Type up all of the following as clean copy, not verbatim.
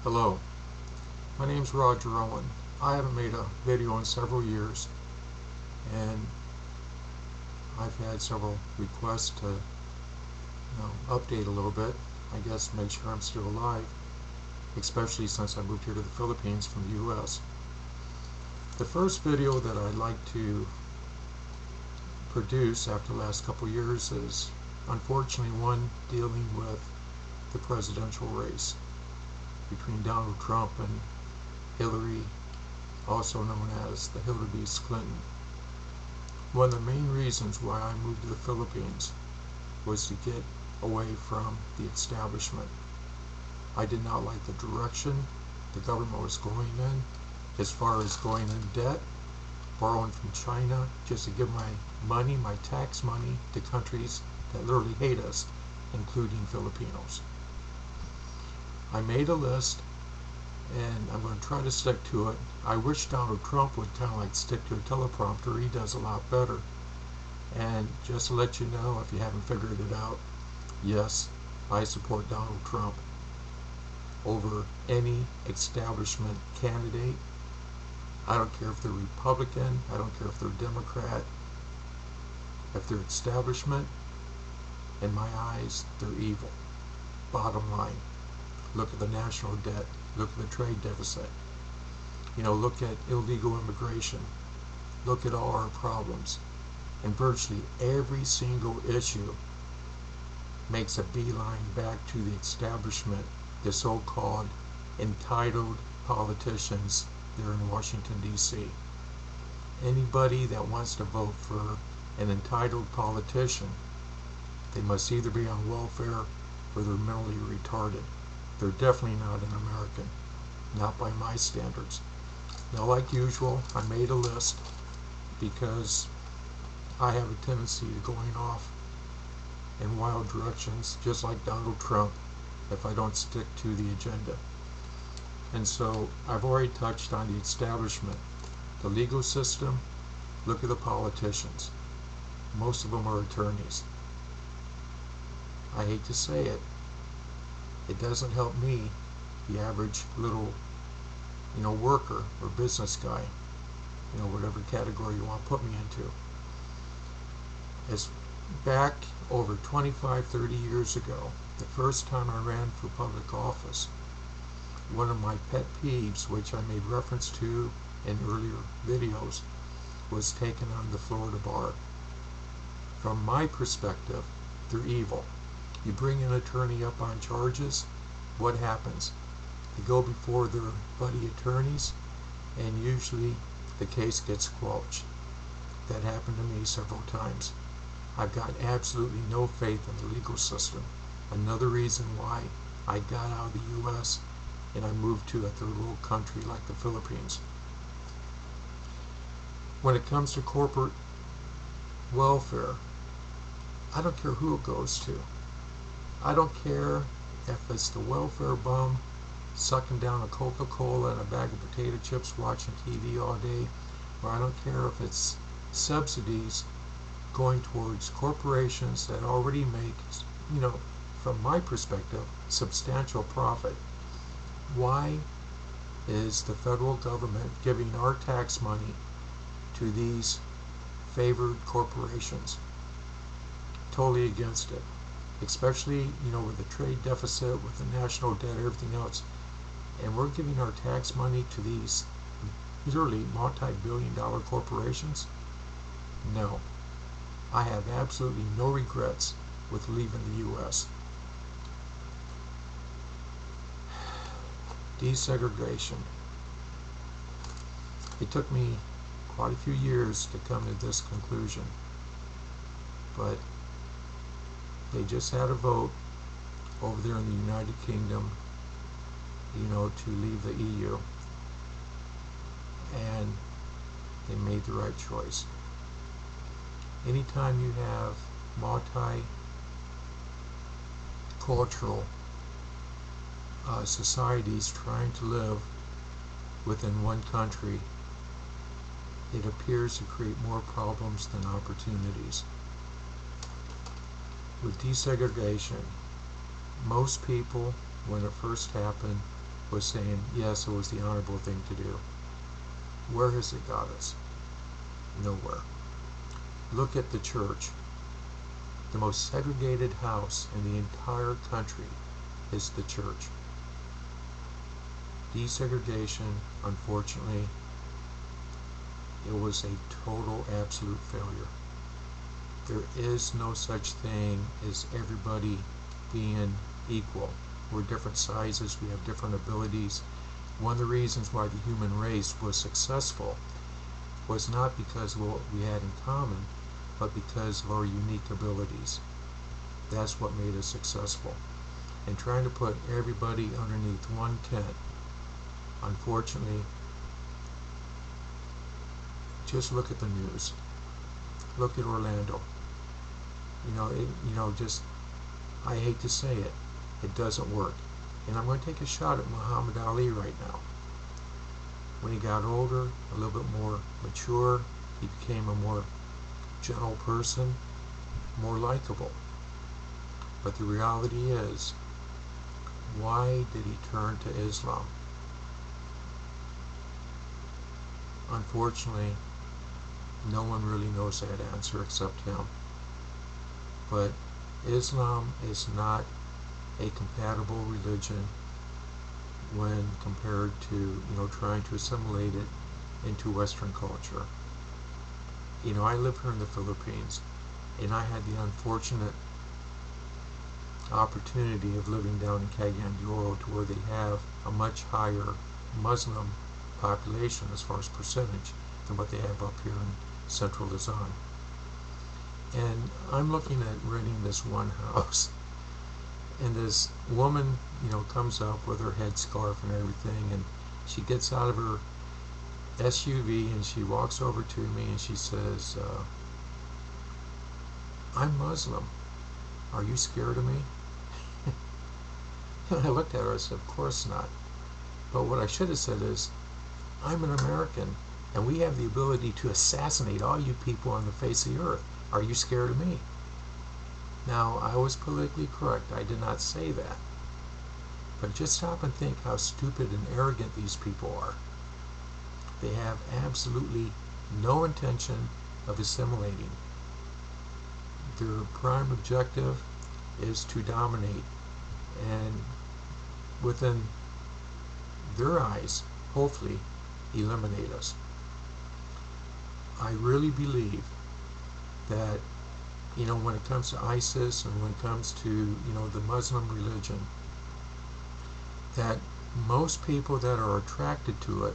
Hello, my name's Roger Owen. I haven't made a video in several years, and I've had several requests to update a little bit. I guess make sure I'm still alive, especially since I moved here to the Philippines from the US. The first video that I'd like to produce after the last couple years is unfortunately one dealing with the presidential race between Donald Trump and Hillary, also known as the HildaBeast Clinton. One of the main reasons why I moved to the Philippines was to get away from the establishment. I did not like the direction the government was going in, as far as going in debt, borrowing from China just to give my money, my tax money, to countries that literally hate us, including Filipinos. I made a list, and I'm going to try to stick to it. I wish Donald Trump would kind of like stick to a teleprompter. He does a lot better. And just to let you know, if you haven't figured it out, yes, I support Donald Trump over any establishment candidate. I don't care if they're Republican, I don't care if they're Democrat. If they're establishment, in my eyes, they're evil. Bottom line. Look at the national debt. Look at the trade deficit. Look at illegal immigration. Look at all our problems. And virtually every single issue makes a beeline back to the establishment, the so-called entitled politicians there in Washington, D.C. Anybody that wants to vote for an entitled politician, they must either be on welfare or they're mentally retarded. They're definitely not an American, not by my standards. Now, like usual, I made a list because I have a tendency to going off in wild directions, just like Donald Trump, if I don't stick to the agenda. And so I've already touched on the establishment, the legal system. Look at the politicians. Most of them are attorneys. I hate to say it. It doesn't help me, the average little, worker or business guy, whatever category you want to put me into. It's back over 25, 30 years ago, the first time I ran for public office, one of my pet peeves, which I made reference to in earlier videos, was taken on the Florida bar. From my perspective, they're evil. You bring an attorney up on charges, what happens? They go before their buddy attorneys, and usually the case gets squelched. That happened to me several times. I've got absolutely no faith in the legal system. Another reason why I got out of the U.S. and I moved to a third world country like the Philippines. When it comes to corporate welfare, I don't care who it goes to. I don't care if it's the welfare bum sucking down a Coca-Cola and a bag of potato chips watching TV all day, or I don't care if it's subsidies going towards corporations that already make, from my perspective, substantial profit. Why is the federal government giving our tax money to these favored corporations? Totally against it. Especially, with the trade deficit, with the national debt, everything else. And we're giving our tax money to these literally multi-billion-dollar corporations? No. I have absolutely no regrets with leaving the U.S. Desegregation. It took me quite a few years to come to this conclusion. But they just had a vote over there in the United Kingdom, to leave the EU. And they made the right choice. Anytime you have multicultural societies trying to live within one country, it appears to create more problems than opportunities. With desegregation, most people, when it first happened, was saying, yes, it was the honorable thing to do. Where has it got us? Nowhere. Look at the church. The most segregated house in the entire country is the church. Desegregation, unfortunately, it was a total, absolute failure. There is no such thing as everybody being equal. We're different sizes, we have different abilities. One of the reasons why the human race was successful was not because of what we had in common, but because of our unique abilities. That's what made us successful. And trying to put everybody underneath one tent, unfortunately, just look at the news. Look at Orlando. Just, I hate to say it, it doesn't work. And I'm going to take a shot at Muhammad Ali right now. When he got older, a little bit more mature, he became a more gentle person, more likable. But the reality is, why did he turn to Islam? Unfortunately, no one really knows that answer except him. But Islam is not a compatible religion when compared to, trying to assimilate it into Western culture. I live here in the Philippines, and I had the unfortunate opportunity of living down in Cagayan de Oro, to where they have a much higher Muslim population as far as percentage than what they have up here in Central Luzon. And I'm looking at renting this one house, and this woman, comes up with her headscarf and everything, and she gets out of her SUV and she walks over to me and she says, I'm Muslim. Are you scared of me? And I looked at her, I said, of course not. But what I should have said is, I'm an American, and we have the ability to assassinate all you people on the face of the earth. Are you scared of me? Now, I was politically correct. I did not say that. But just stop and think how stupid and arrogant these people are. They have absolutely no intention of assimilating. Their prime objective is to dominate, and within their eyes, hopefully, eliminate us. I really believe that, when it comes to ISIS and when it comes to, the Muslim religion, that most people that are attracted to it,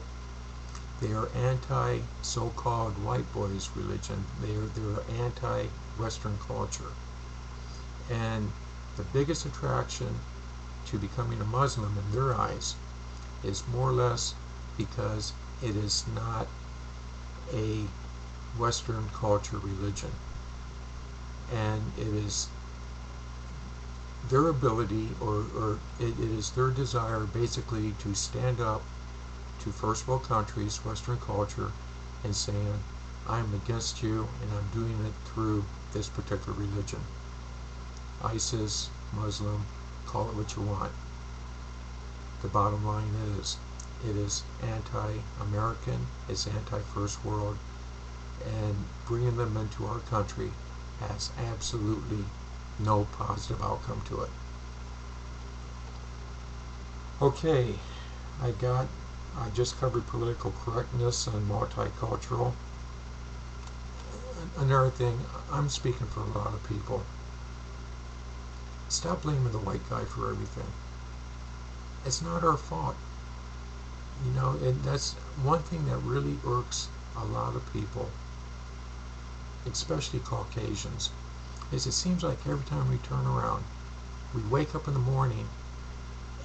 they are anti so-called white boys religion. They're anti-Western culture. And the biggest attraction to becoming a Muslim in their eyes is more or less because it is not a Western culture religion. And it is their ability, or it is their desire basically to stand up to first world countries, Western culture, and saying, I'm against you and I'm doing it through this particular religion. ISIS, Muslim, call it what you want. The bottom line is, it is anti-American, it's anti-first world, and bringing them into our country has absolutely no positive outcome to it. Okay, I just covered political correctness and multicultural. Another thing, I'm speaking for a lot of people. Stop blaming the white guy for everything. It's not our fault. And that's one thing that really irks a lot of people, especially Caucasians, is it seems like every time we turn around, we wake up in the morning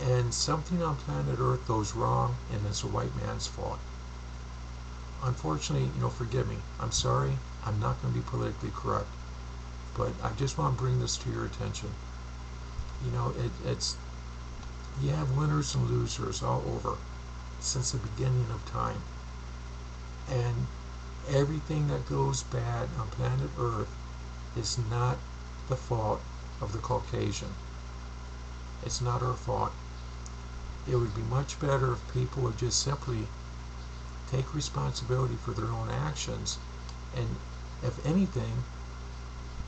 and something on planet Earth goes wrong and it's a white man's fault. Unfortunately, forgive me. I'm sorry. I'm not going to be politically correct. But I just want to bring this to your attention. It's you have winners and losers all over since the beginning of time. And everything that goes bad on planet Earth is not the fault of the Caucasian. It's not our fault. It would be much better if people would just simply take responsibility for their own actions and, if anything,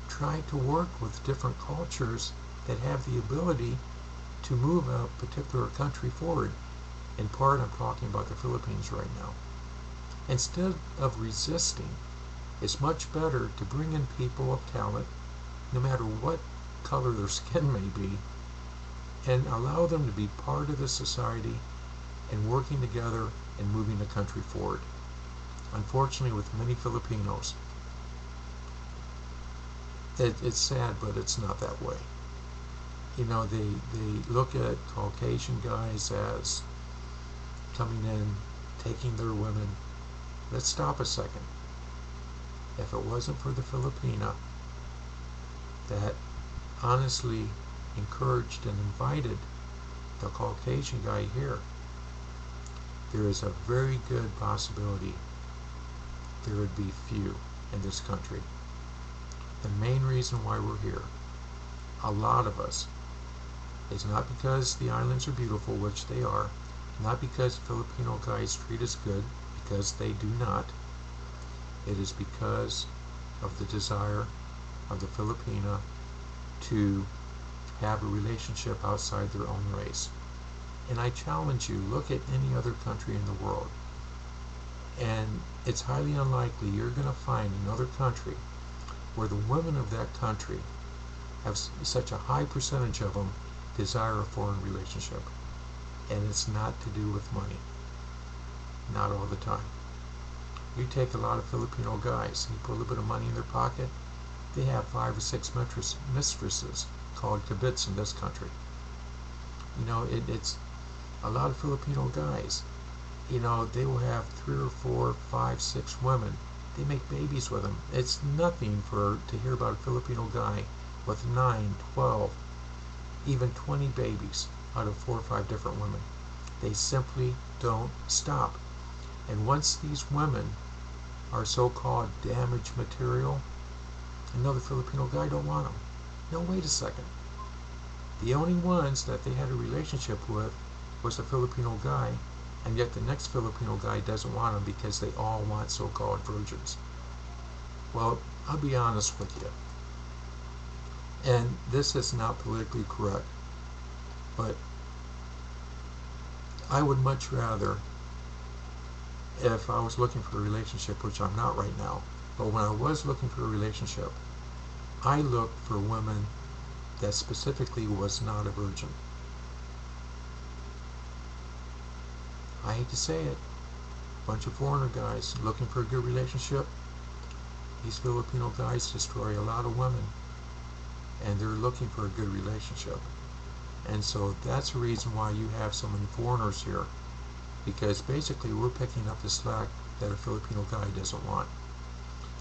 try to work with different cultures that have the ability to move a particular country forward. In part, I'm talking about the Philippines right now. Instead of resisting, it's much better to bring in people of talent, no matter what color their skin may be, and allow them to be part of the society and working together and moving the country forward. Unfortunately, with many Filipinos, it's sad, but it's not that way. You know, they look at Caucasian guys as coming in, taking their women. Let's stop a second. If it wasn't for the Filipina that honestly encouraged and invited the Caucasian guy here, there is a very good possibility there would be few in this country. The main reason why we're here, a lot of us, is not because the islands are beautiful, which they are, not because Filipino guys treat us good, because they do not. It is because of the desire of the Filipina to have a relationship outside their own race. And I challenge you, look at any other country in the world, and it's highly unlikely you're going to find another country where the women of that country have such a high percentage of them desire a foreign relationship. And it's not to do with money. Not all the time. You take a lot of Filipino guys, you put a little bit of money in their pocket, they have 5 or 6 mistresses called kibitz in this country. You know, it's a lot of Filipino guys. You know, they will have 3 or 4, 5, 6 women. They make babies with them. It's nothing to hear about a Filipino guy with 9, 12, even 20 babies out of 4 or 5 different women. They simply don't stop. And once these women are so-called damaged material, another Filipino guy don't want them. No, wait a second. The only ones that they had a relationship with was a Filipino guy, and yet the next Filipino guy doesn't want them because they all want so-called virgins. Well, I'll be honest with you, and this is not politically correct, but I would much rather, if I was looking for a relationship, which I'm not right now, but when I was looking for a relationship, I looked for women that specifically was not a virgin. I hate to say it, bunch of foreigner guys looking for a good relationship. These Filipino guys destroy a lot of women, and they're looking for a good relationship. And so that's the reason why you have so many foreigners here, because basically we're picking up the slack that a Filipino guy doesn't want.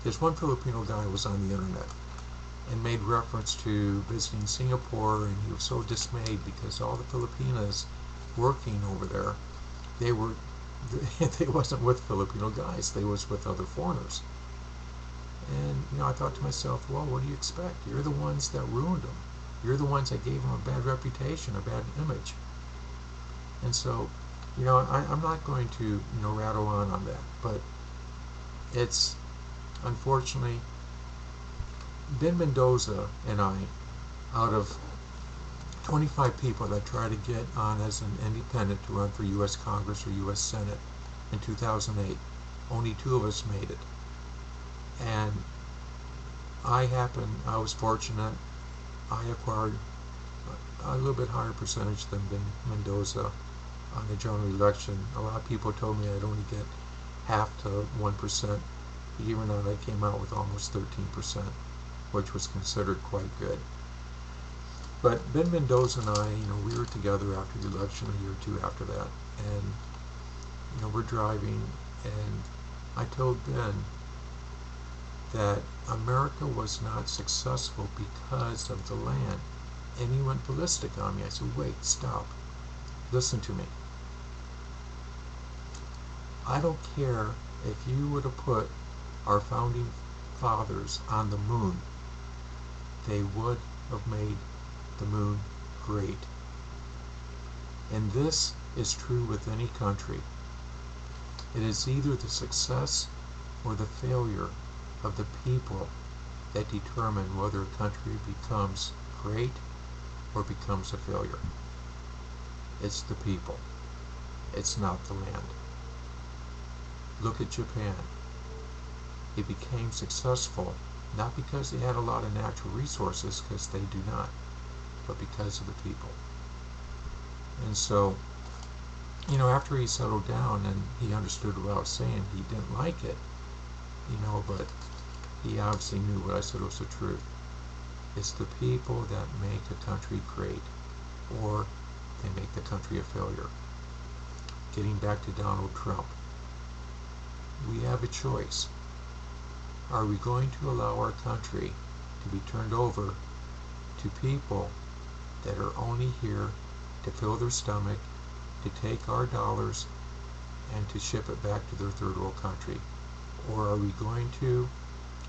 There's one Filipino guy who was on the internet and made reference to visiting Singapore, and he was so dismayed because all the Filipinas working over there, they wasn't with Filipino guys, they was with other foreigners. And you know, I thought to myself, well, what do you expect? You're the ones that ruined them. You're the ones that gave them a bad reputation, a bad image. And so, you know, I'm not going to, rattle on that, but it's, unfortunately, Ben Mendoza and I, out of 25 people that tried to get on as an independent to run for U.S. Congress or U.S. Senate in 2008, only 2 of us made it. And I was fortunate. I acquired a little bit higher percentage than Ben Mendoza on the general election. A lot of people told me I'd only get half to 1%. Even though I came out with almost 13%, which was considered quite good. But Ben Mendoza and I, we were together after the election, a year or 2 after that, and we're driving, and I told Ben that America was not successful because of the land. And he went ballistic on me. I said, wait, stop. Listen to me. I don't care if you would have put our founding fathers on the moon. They would have made the moon great. And this is true with any country. It is either the success or the failure of the people that determine whether a country becomes great or becomes a failure. It's the people. It's not the land. Look at Japan. It became successful not because they had a lot of natural resources, because they do not, but because of the people. And so, after he settled down and he understood what I was saying, he didn't like it, but he obviously knew what I said was the truth. It's the people that make a country great, or they make the country a failure. Getting back to Donald Trump, we have a choice. Are we going to allow our country to be turned over to people that are only here to fill their stomach, to take our dollars, and to ship it back to their third world country? Or are we going to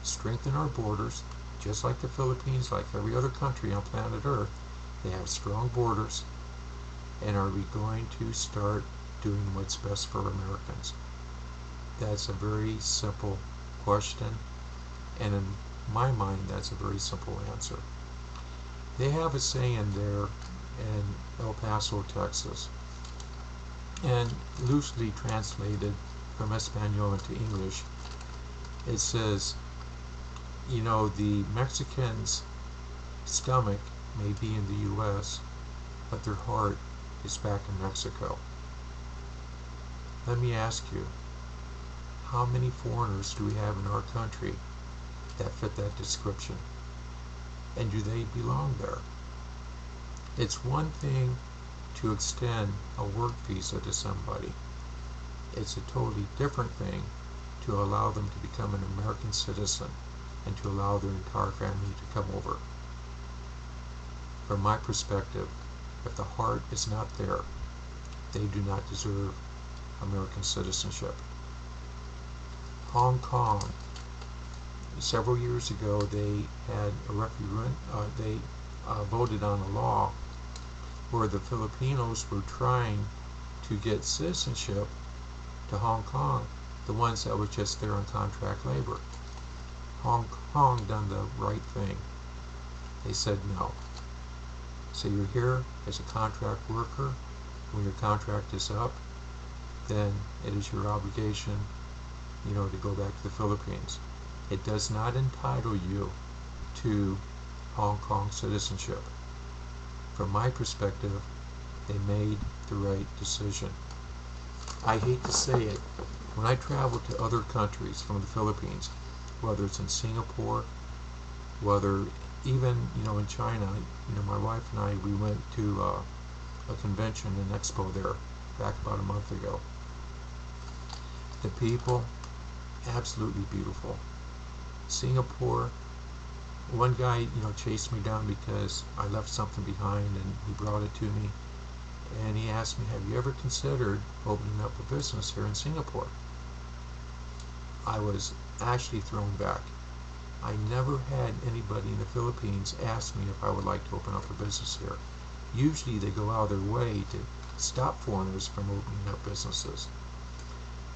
strengthen our borders, just like the Philippines, like every other country on planet Earth? They have strong borders. And are we going to start doing what's best for Americans? That's a very simple question, and in my mind, that's a very simple answer. They have a saying there in El Paso, Texas, and loosely translated from Espanol into English, it says, the Mexican's stomach may be in the U.S., but their heart is back in Mexico. Let me ask you, how many foreigners do we have in our country that fit that description? And do they belong there? It's one thing to extend a work visa to somebody. It's a totally different thing to allow them to become an American citizen and to allow their entire family to come over. From my perspective, if the heart is not there, they do not deserve American citizenship. Hong Kong, several years ago, they had a referendum. They voted on a law where the Filipinos were trying to get citizenship to Hong Kong, the ones that were just there on contract labor. Hong Kong done the right thing. They said no. So you're here as a contract worker. When your contract is up, then it is your obligation, to go back to the Philippines. It does not entitle you to Hong Kong citizenship. From my perspective, they made the right decision. I hate to say it, when I travel to other countries from the Philippines, whether it's in Singapore, whether even, in China, my wife and I, we went to a convention, an expo there, back about a month ago. The people, absolutely beautiful. Singapore, one guy, chased me down because I left something behind, and he brought it to me, and he asked me, have you ever considered opening up a business here in Singapore? I was actually thrown back. I never had anybody in the Philippines ask me if I would like to open up a business here. Usually they go out of their way to stop foreigners from opening up businesses.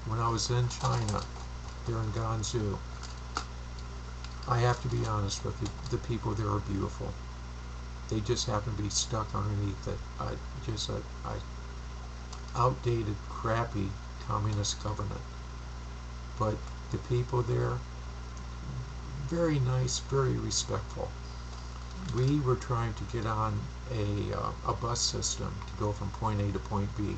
When I was in China, there in Guangzhou, I have to be honest with you, the people there are beautiful. They just happen to be stuck underneath an outdated, crappy communist government. But the people there, very nice, very respectful. We were trying to get on a bus system to go from point A to point B,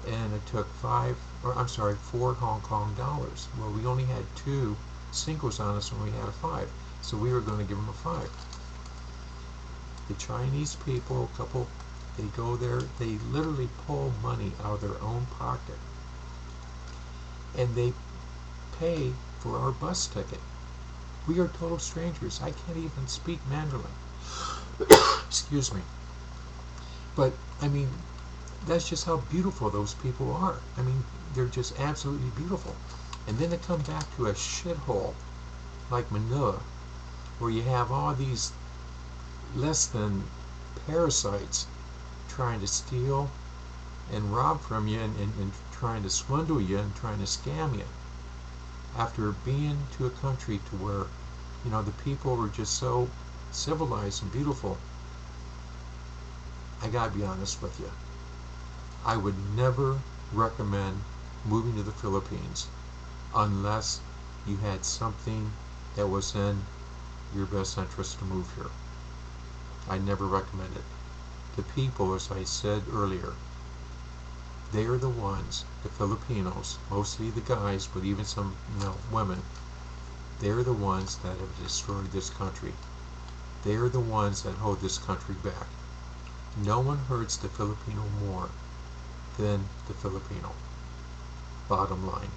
and it took 4 Hong Kong dollars. Well, we only had 2 singles on us when we had a 5, so we were going to give them a 5. The Chinese people, they go there, they literally pull money out of their own pocket, and they pay for our bus ticket. We are total strangers. I can't even speak Mandarin. Excuse me. But, that's just how beautiful those people are. They're just absolutely beautiful. And then to come back to a shithole like Manila, where you have all these less than parasites trying to steal and rob from you and trying to swindle you and trying to scam you. After being to a country to where, the people were just so civilized and beautiful, I gotta be honest with you. I would never recommend moving to the Philippines unless you had something that was in your best interest to move here. I never recommend it. The people, as I said earlier, they are the ones, the Filipinos, mostly the guys, but even some women, they're the ones that have destroyed this country. They are the ones that hold this country back. No one hurts the Filipino more than the Filipino. Bottom line.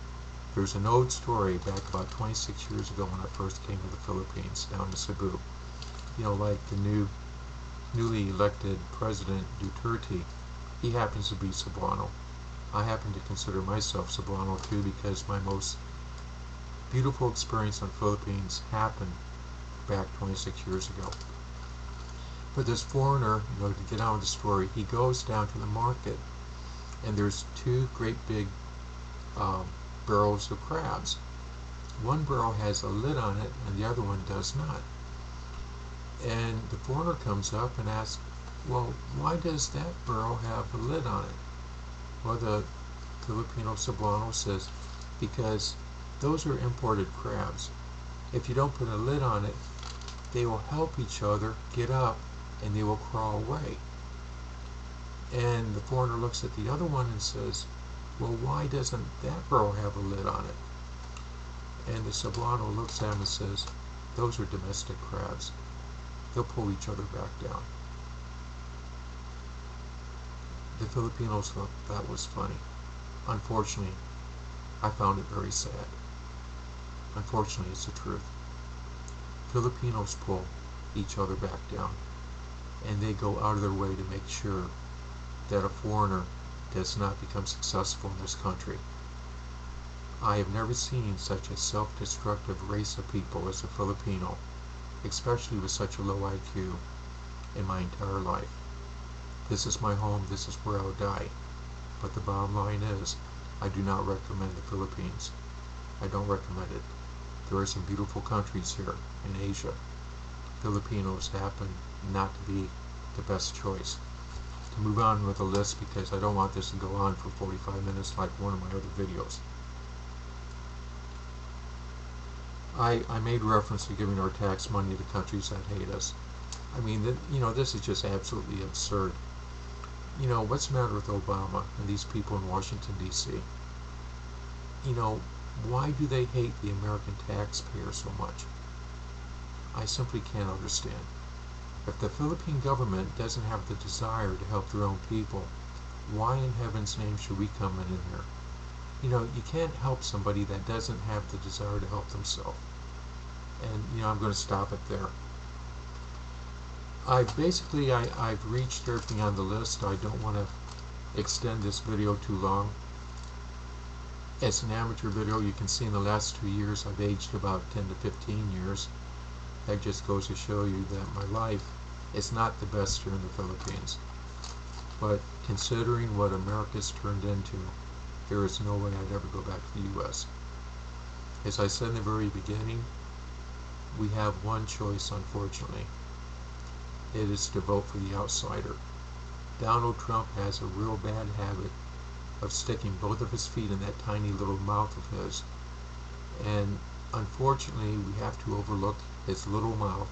There's an old story back about 26 years ago when I first came to the Philippines, down to Cebu. Like the newly elected President Duterte, he happens to be Cebuano. I happen to consider myself Cebuano too, because my most beautiful experience on the Philippines happened back 26 years ago. But this foreigner, to get on with the story, he goes down to the market, and there's two great big barrels of crabs. One barrel has a lid on it, and the other one does not. And the foreigner comes up and asks, well, why does that barrel have a lid on it? Well, the Filipino Cebuano says, because those are imported crabs. If you don't put a lid on it, they will help each other get up and they will crawl away. And the foreigner looks at the other one and says, well, why doesn't that barrel have a lid on it? And the Cebuano looks at him and says, those are domestic crabs. They'll pull each other back down. The Filipinos thought that was funny. Unfortunately, I found it very sad. Unfortunately, it's the truth. Filipinos pull each other back down, and they go out of their way to make sure that a foreigner does not become successful in this country. I have never seen such a self-destructive race of people as a Filipino, especially with such a low IQ, in my entire life. This is my home, this is where I'll die. But the bottom line is, I do not recommend the Philippines. I don't recommend it. There are some beautiful countries here in Asia. Filipinos happen not to be the best choice. To move on with the list, because I don't want this to go on for 45 minutes like one of my other videos. I made reference to giving our tax money to countries that hate us. I mean, this is just absolutely absurd. What's the matter with Obama and these people in Washington, D.C.? Why do they hate the American taxpayer so much? I simply can't understand. If the Philippine government doesn't have the desire to help their own people, why in heaven's name should we come in here? You can't help somebody that doesn't have the desire to help themselves. And, I'm going to stop it there. I've reached everything on the list. I don't want to extend this video too long. It's an amateur video. You can see in the last 2 years I've aged about 10 to 15 years. That just goes to show you that my life is not the best here in the Philippines. But considering what America's turned into, there is no way I'd ever go back to the U.S. As I said in the very beginning, we have one choice, unfortunately. It is to vote for the outsider. Donald Trump has a real bad habit of sticking both of his feet in that tiny little mouth of his. And unfortunately, we have to overlook his little mouth,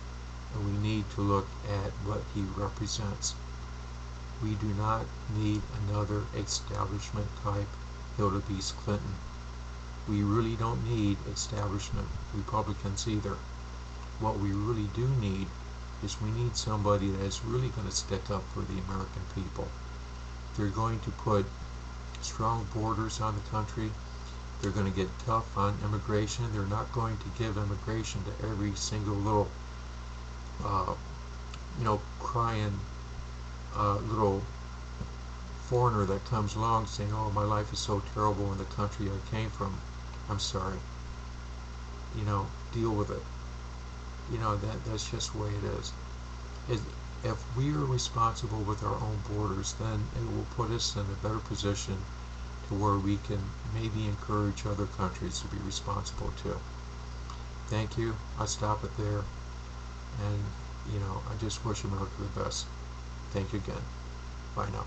and we need to look at what he represents. We do not need another establishment type HildaBeast Clinton. We really don't need establishment Republicans either. What we really do need is we need somebody that is really going to stick up for the American people. They're going to put strong borders on the country. They're going to get tough on immigration. They're not going to give immigration to every single little, crying little foreigner that comes along saying, oh, my life is so terrible in the country I came from. I'm sorry. Deal with it. That's just the way it is. if we are responsible with our own borders, then it will put us in a better position to where we can maybe encourage other countries to be responsible too. Thank you. I'll stop it there. And, I just wish America the best. Thank you again. Bye now.